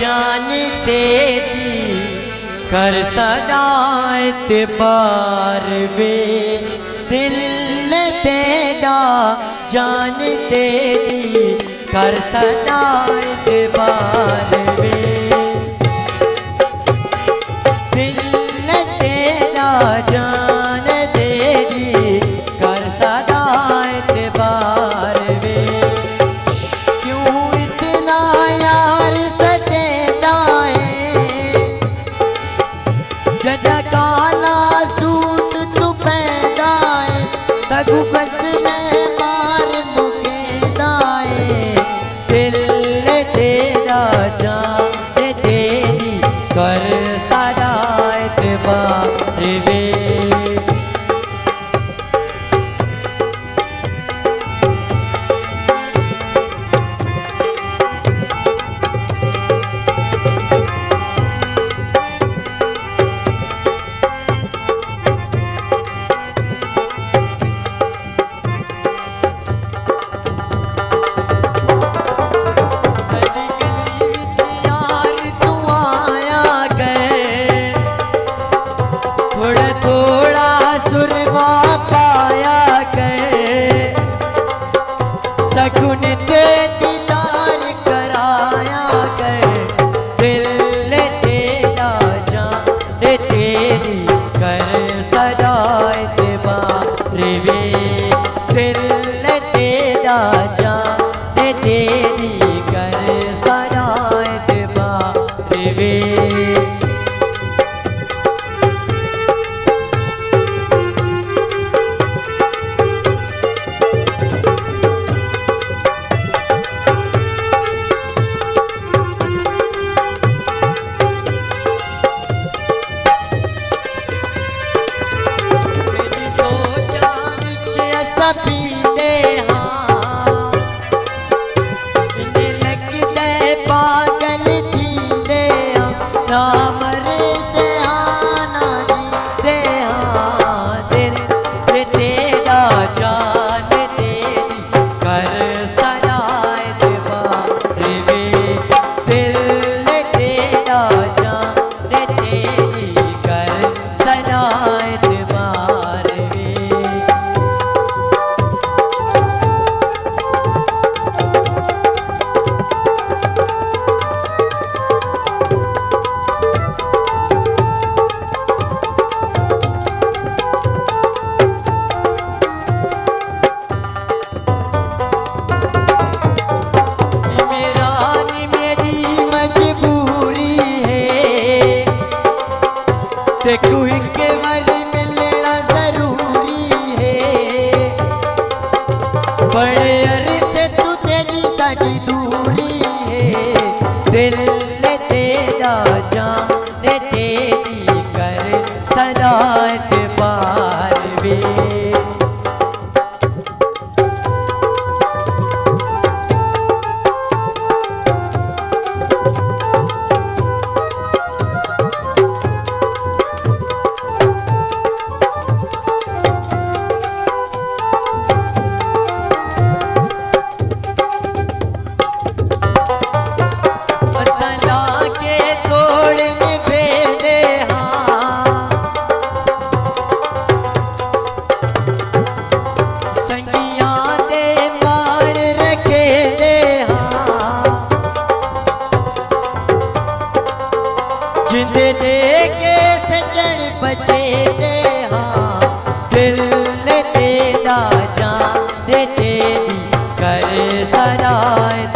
जान तेरी कर सदायत पार वे दिल तेरा जान तेरी कर सदायत पार वे दिल तेरा जान तेरी कर सदायत पार वे क्यों इतना यार सतेदा है जदा काला सूट तू पैदा है सगु बस में मार मुकेदा है दिल तेरा जान तेरी कर सदायत पार वे सगुन ते दीदार कराया कर दिल तेरा जान तेरी कर सदायत पार वे दिल तेरा जान तेरी कर सदायत पार वे पीते हाँ इन्हें लगते पागल थी दे ना मरते हाँ ना जीते हाँ दिल तेरा जान तेरी कर सदायत पार वे दिल तेरा जान तेरी कर सदायत पार वे देखो एक बार मिलना जरूरी है बड़े अरसे तू तेरी साड़ी दूरी है दिल तेरा जान तेरी कर सदायत पार वे जिंदे लेके सजन बचे दे हाँ दिल तेरा जान तेरी कर सदायत